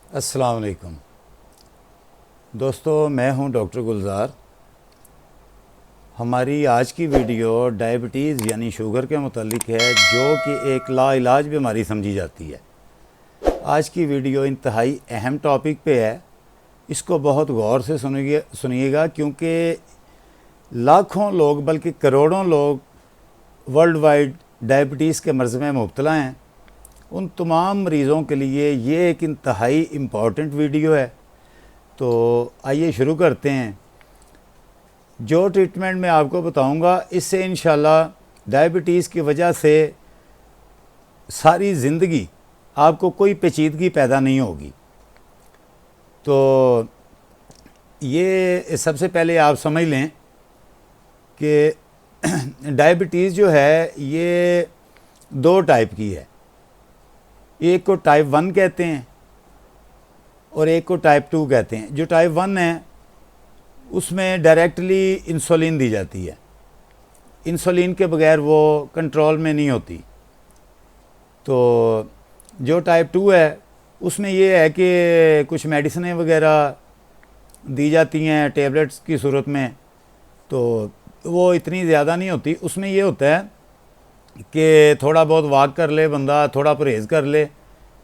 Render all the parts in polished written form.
अस्सलाम वालेकुम दोस्तों, मैं हूं डॉक्टर गुलजार। हमारी आज की वीडियो डायबिटीज़ यानी शुगर के मुतालिक है, जो कि एक लाइलाज बीमारी समझी जाती है। आज की वीडियो इंतहाई अहम टॉपिक पे है। इसको बहुत गौर से सुनिएगा क्योंकि लाखों लोग बल्कि करोड़ों लोग वर्ल्ड वाइड डायबिटीज़ के मर्ज़ में मुब्तला हैं। उन तमाम मरीज़ों के लिए ये एक इंतहाई इम्पॉर्टेंट वीडियो है। तो आइए शुरू करते हैं। जो ट्रीटमेंट मैं आपको बताऊंगा, इससे इंशाल्लाह डायबिटीज़ की वजह से सारी ज़िंदगी आपको कोई पेचीदगी पैदा नहीं होगी। तो ये सबसे पहले आप समझ लें कि डायबिटीज़ जो है ये दो टाइप की है। एक को टाइप 1 कहते हैं और एक को टाइप 2 कहते हैं। जो टाइप 1 है उसमें डायरेक्टली इंसुलिन दी जाती है। इंसुलिन के बगैर वो कंट्रोल में नहीं होती। तो जो टाइप 2 है उसमें ये है कि कुछ मेडिसिनें वगैरह दी जाती हैं टेबलेट्स की सूरत में, तो वो इतनी ज़्यादा नहीं होती। उसमें ये होता है कि थोड़ा बहुत वॉक कर ले बंदा, थोड़ा परहेज़ कर ले,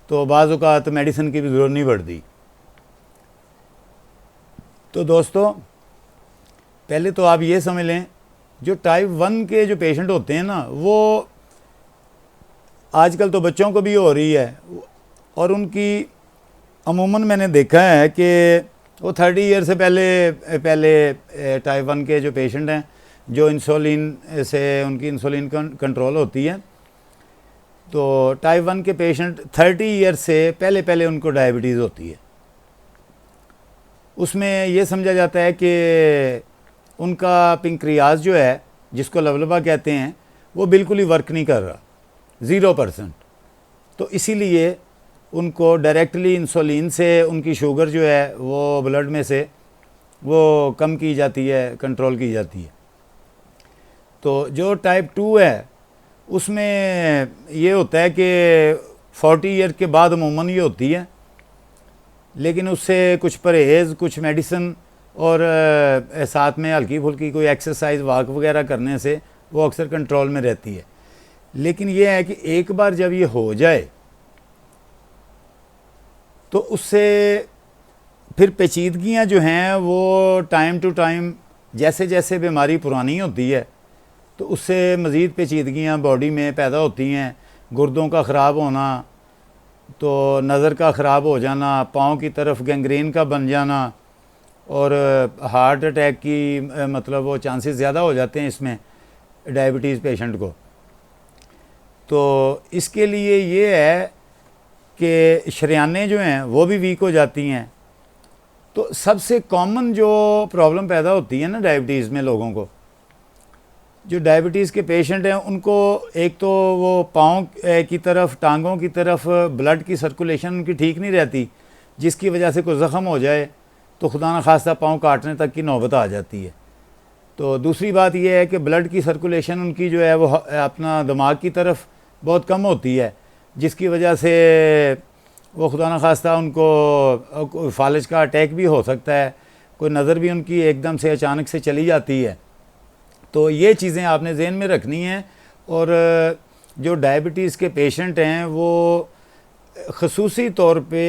तो बाज़ औक़ात मेडिसिन की भी ज़रूरत नहीं पड़ती। तो दोस्तों, पहले तो आप ये समझ लें, जो टाइप 1 के जो पेशेंट होते हैं ना, वो आजकल तो बच्चों को भी हो रही है, और उनकी अमूमन मैंने देखा है कि वो 30 ईयर से पहले टाइप 1 के जो पेशेंट हैं, जो इंसुलिन से उनकी इंसुलिन कंट्रोल होती है, तो टाइप 1 के पेशेंट 30 ईयर से पहले उनको डायबिटीज़ होती है। उसमें ये समझा जाता है कि उनका पिंक्रियाज जो है, जिसको लबलबा कहते हैं, वो बिल्कुल ही वर्क नहीं कर रहा, 0%। तो इसीलिए उनको डायरेक्टली इंसुलिन से उनकी शुगर जो है वो ब्लड में से वो कम की जाती है, कंट्रोल की जाती है। तो जो टाइप 2 है उसमें ये होता है कि 40 ईयर के बाद अमूमन ये होती है, लेकिन उससे कुछ परहेज़, कुछ मेडिसिन और साथ में हल्की फुल्की कोई एक्सरसाइज वॉक वगैरह करने से वो अक्सर कंट्रोल में रहती है। लेकिन ये है कि एक बार जब ये हो जाए तो उससे फिर पेचीदगियाँ जो हैं वो टाइम टू टाइम, जैसे जैसे बीमारी पुरानी होती है तो उससे मज़ीद पेचीदगियाँ बॉडी में पैदा होती हैं। गुर्दों का ख़राब होना, तो नज़र का ख़राब हो जाना, पाँव की तरफ गैंग्रीन का बन जाना, और हार्ट अटैक की मतलब वो चांसेस ज़्यादा हो जाते हैं इसमें डायबिटीज़ पेशेंट को। तो इसके लिए ये है कि शरियानें जो हैं वो भी वीक हो जाती हैं। तो सबसे कॉमन जो प्रॉब्लम पैदा होती है ना डायबिटीज़ में लोगों को, जो डायबिटीज़ के पेशेंट हैं उनको एक तो वो पाँव की तरफ, टांगों की तरफ ब्लड की सर्कुलेशन उनकी ठीक नहीं रहती, जिसकी वजह से कोई ज़ख़म हो जाए तो खुदा न खास्ता पाँव काटने तक की नौबत आ जाती है। तो दूसरी बात यह है कि ब्लड की सर्कुलेशन उनकी जो है वो अपना दिमाग की तरफ बहुत कम होती है, जिसकी वजह से वो खुदा न खास्ता उनको फालिज का अटैक भी हो सकता है, कोई नज़र भी उनकी एकदम से अचानक से चली जाती है। तो ये चीज़ें आपने ज़हन में रखनी हैं। और जो डायबिटीज़ के पेशेंट हैं वो ख़ुसूसी तौर पे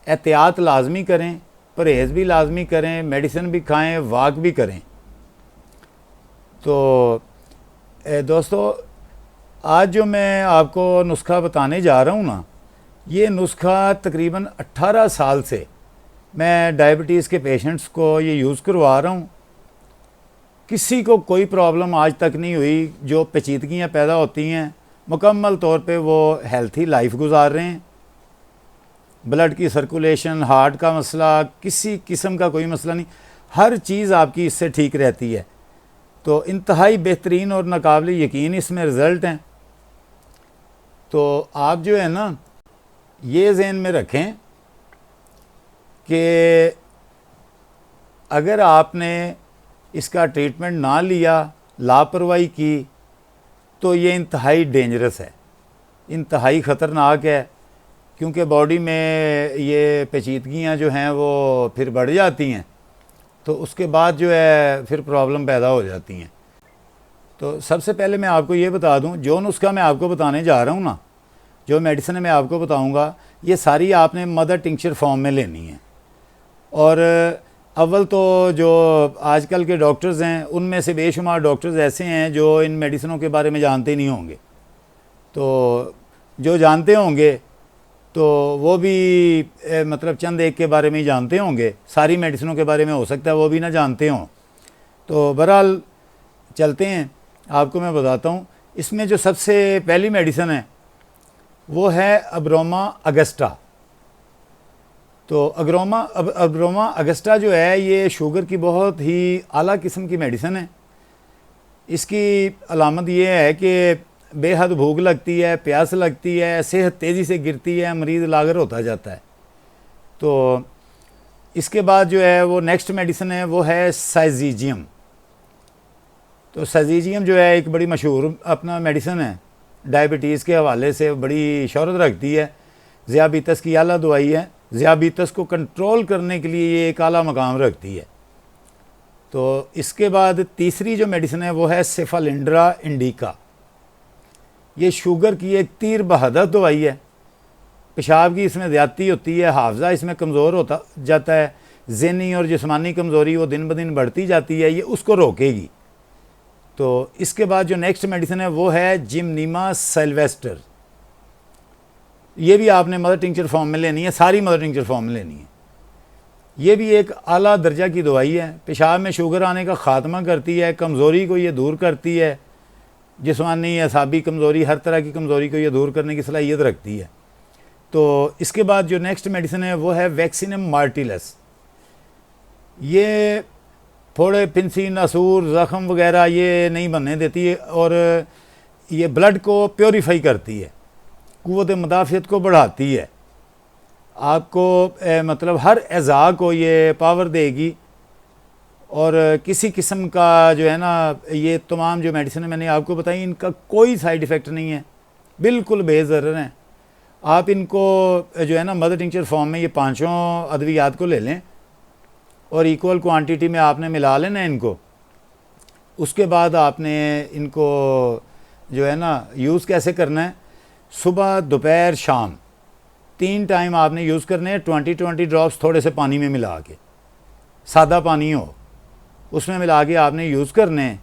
एहतियात लाजमी करें, परहेज़ भी लाजमी करें, मेडिसिन भी खाएं, वॉक भी करें। तो दोस्तों, आज जो मैं आपको नुस्खा बताने जा रहा हूँ ना, ये नुस्खा तकरीबन 18 साल से मैं डायबिटीज़ के पेशेंट्स को ये यूज़ करवा रहा हूँ। किसी को कोई प्रॉब्लम आज तक नहीं हुई। जो पेचीदगियाँ पैदा होती हैं, मुकम्मल तौर पे वो हेल्थी लाइफ गुजार रहे हैं। ब्लड की सर्कुलेशन, हार्ट का मसला, किसी किस्म का कोई मसला नहीं, हर चीज़ आपकी इससे ठीक रहती है। तो इंतहाई बेहतरीन और नाकाबिल यकीन इसमें रिज़ल्ट हैं। तो आप जो है ना, ये ज़हन में रखें कि अगर आपने इसका ट्रीटमेंट ना लिया, लापरवाही की, तो ये इंतहाई डेंजरस है, इंतहाई ख़तरनाक है। क्योंकि बॉडी में ये पेचीदगियाँ जो हैं वो फिर बढ़ जाती हैं, तो उसके बाद जो है फिर प्रॉब्लम पैदा हो जाती हैं। तो सबसे पहले मैं आपको ये बता दूं, जो नुस्खा मैं आपको बताने जा रहा हूँ ना, जो मेडिसिन मैं आपको बताऊंगा, ये सारी आपने मदर टिंक्चर फॉर्म में लेनी है। और अव्वल तो जो आजकल के डॉक्टर्स हैं उनमें से बेशुमार डॉक्टर्स ऐसे हैं जो इन मेडिसिनों के बारे में जानते नहीं होंगे। तो जो जानते होंगे तो वो भी मतलब चंद एक के बारे में ही जानते होंगे, सारी मेडिसिनों के बारे में हो सकता है वो भी ना जानते हों। तो बहरहाल चलते हैं, आपको मैं बताता हूँ। इसमें जो सबसे पहली मेडिसिन है वो है अब्रोमा अगस्टा। तो अब्रोमा अगस्टा जो है ये शुगर की बहुत ही आला किस्म की मेडिसिन है। इसकी अलामत ये है कि बेहद भूख लगती है, प्यास लगती है, सेहत तेज़ी से गिरती है, मरीज़ लागर होता जाता है। तो इसके बाद जो है वो नेक्स्ट मेडिसिन है वो है साइजीजियम। तो साइजीजियम जो है एक बड़ी मशहूर अपना मेडिसिन है, डायबिटीज़ के हवाले से बड़ी शोहरत रखती है। ज़ियाबीतस की आला दवाई है, ज़ियाबीतस को कंट्रोल करने के लिए ये एक आला मकाम रखती है। तो इसके बाद तीसरी जो मेडिसिन है वो है सेफालिंड्रा इंडिका। ये शुगर की एक तीर बहादुर दवाई है। पेशाब की इसमें ज़्यादती होती है, हाफजा इसमें कमज़ोर होता जाता है, ज़हनी और जिस्मानी कमज़ोरी वो दिन ब दिन बढ़ती जाती है, ये उसको रोकेगी। तो इसके बाद जो नेक्स्ट मेडिसिन है वो है जिमनीमा सिल्वेस्टर। ये भी आपने मदर टिंक्चर फॉर्म में लेनी है, सारी मदर टिंक्चर फॉर्म में लेनी है। ये भी एक आला दर्जा की दवाई है, पेशाब में शुगर आने का ख़ात्मा करती है, कमज़ोरी को ये दूर करती है, जिस्मानी असाबी कमज़ोरी, हर तरह की कमज़ोरी को ये दूर करने की सलाहियत रखती है। तो इसके बाद जो नेक्स्ट मेडिसिन है वो है वैक्सीनम मार्टिलस। ये थोड़े फिंसी, नसूर, ज़ख़म वगैरह ये नहीं बनने देती है और ये ब्लड को प्योरीफाई करती है, क़ुव्वत मुदाफ़ियत को बढ़ाती है, आपको मतलब हर अज़ा को ये पावर देगी। और किसी किस्म का जो है ना, ये तमाम जो मेडिसिन मैंने आपको बताई इनका कोई साइड इफ़ेक्ट नहीं है, बिल्कुल बेज़रर हैं। आप इनको जो है ना मदर टिंक्चर फॉर्म में ये पांचों अद्वियात को ले लें और इक्वल क्वांटिटी में आपने मिला लेना इनको। उसके बाद आपने इनको जो है ना यूज़ कैसे करना है, सुबह दोपहर शाम 3 टाइम आपने यूज़ करने हैं। 20 ड्रॉप्स थोड़े से पानी में मिला के, सादा पानी हो उसमें मिला के आपने यूज़ करने हैं।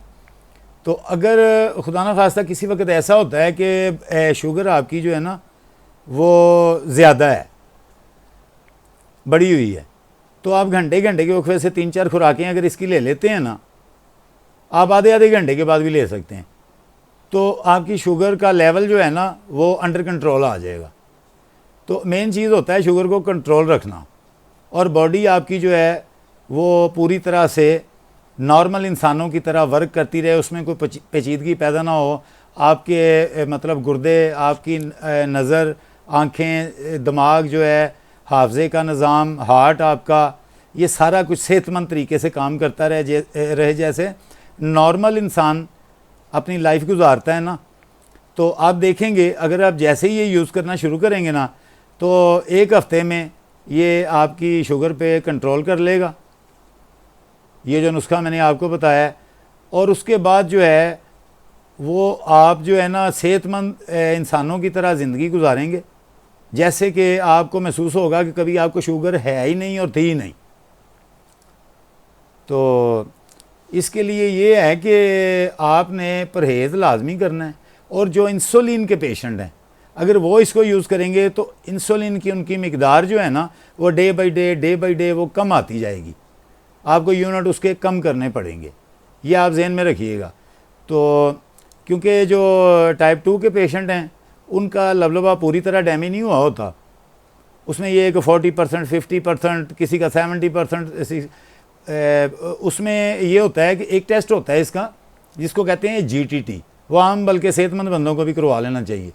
तो अगर खुदा न खास्ता किसी वक्त ऐसा होता है कि शुगर आपकी जो है ना वो ज़्यादा है, बढ़ी हुई है, तो आप घंटे के वक्फे से 3-4 खुराकें अगर इसकी ले लेते हैं ना, आप आधे घंटे के बाद भी ले सकते हैं, तो आपकी शुगर का लेवल जो है ना वो अंडर कंट्रोल आ जाएगा। तो मेन चीज़ होता है शुगर को कंट्रोल रखना, और बॉडी आपकी जो है वो पूरी तरह से नॉर्मल इंसानों की तरह वर्क करती रहे, उसमें कोई पेचीदगी पैदा ना हो। आपके मतलब गुर्दे, आपकी नज़र, आँखें, दिमाग जो है, हाफजे का निज़ाम, हार्ट आपका, ये सारा कुछ सेहतमंद तरीके से काम करता रहे जैसे नॉर्मल इंसान अपनी लाइफ गुजारता है ना। तो आप देखेंगे अगर आप जैसे ही ये यूज़ करना शुरू करेंगे ना, तो 1 हफ़्ते में ये आपकी शुगर पे कंट्रोल कर लेगा, ये जो नुस्खा मैंने आपको बताया। और उसके बाद जो है वो आप जो है ना सेहतमंद इंसानों की तरह ज़िंदगी गुजारेंगे, जैसे कि आपको महसूस होगा कि कभी आपको शुगर है ही नहीं और थी ही नहीं। तो इसके लिए ये है कि आपने परहेज़ लाजमी करना है। और जो इंसुलिन के पेशेंट हैं, अगर वो इसको यूज़ करेंगे तो इंसुलिन की उनकी मिकदार जो है ना वो डे बाई डे वो कम आती जाएगी, आपको यूनिट उसके कम करने पड़ेंगे, ये आप जहन में रखिएगा। तो क्योंकि जो टाइप 2 के पेशेंट हैं उनका लबलबा पूरी तरह डैमेज नहीं हुआ होता, उसमें ये कि 40%, 50%, किसी का 70%, उसमें ये होता है कि एक टेस्ट होता है इसका जिसको कहते हैं GTT, वो आम बल्कि सेहतमंद बंदों को भी करवा लेना चाहिए।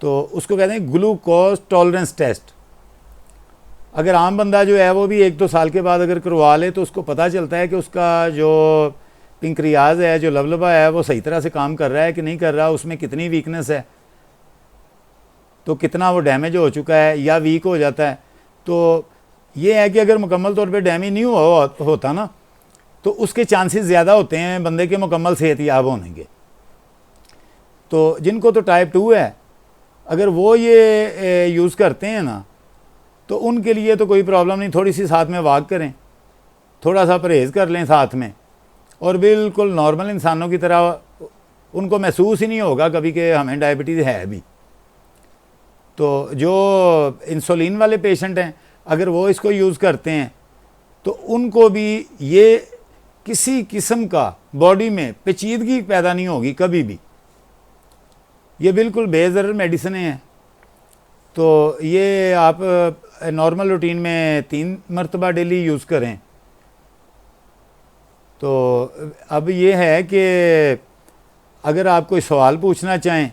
तो उसको कहते हैं ग्लूकोज टॉलरेंस टेस्ट। अगर आम बंदा जो है वो भी 1-2 साल के बाद अगर करवा ले तो उसको पता चलता है कि उसका जो पिंक्रियाज है, जो लबलबा है, वो सही तरह से काम कर रहा है कि नहीं कर रहा, उसमें कितनी वीकनेस है। तो कितना वो डैमेज हो चुका है या वीक हो जाता है। तो ये है कि अगर मुकम्मल तौर पे डैमेज नहीं होता ना, तो उसके चांसेस ज़्यादा होते हैं बंदे के मुकम्मल सेहतयाब होने के। तो जिनको तो टाइप 2 है, अगर वो ये यूज़ करते हैं ना, तो उनके लिए तो कोई प्रॉब्लम नहीं। थोड़ी सी साथ में वॉक करें, थोड़ा सा परहेज़ कर लें साथ में, और बिल्कुल नॉर्मल इंसानों की तरह उनको महसूस ही नहीं होगा कभी कि हमें डायबिटीज़ है भी। तो जो इंसुलिन वाले पेशेंट हैं, अगर वो इसको यूज़ करते हैं तो उनको भी ये किसी किस्म का बॉडी में पेचीदगी पैदा नहीं होगी कभी भी। ये बिल्कुल बेज़रर मेडिसिन हैं। तो ये आप नॉर्मल रूटीन में 3 मरतबा डेली यूज़ करें। तो अब ये है कि अगर आप कोई सवाल पूछना चाहें,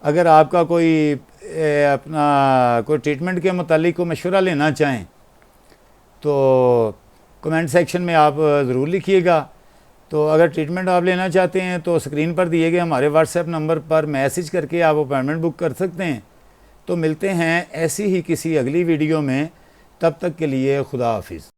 अगर आपका कोई अपना कोई ट्रीटमेंट के मुतालिक कोई मशवरा लेना चाहें, तो कमेंट सेक्शन में आप ज़रूर लिखिएगा। तो अगर ट्रीटमेंट आप लेना चाहते हैं तो स्क्रीन पर दिए गए हमारे व्हाट्सएप नंबर पर मैसेज करके आप अपॉइंटमेंट बुक कर सकते हैं। तो मिलते हैं ऐसी ही किसी अगली वीडियो में, तब तक के लिए खुदा हाफिज़।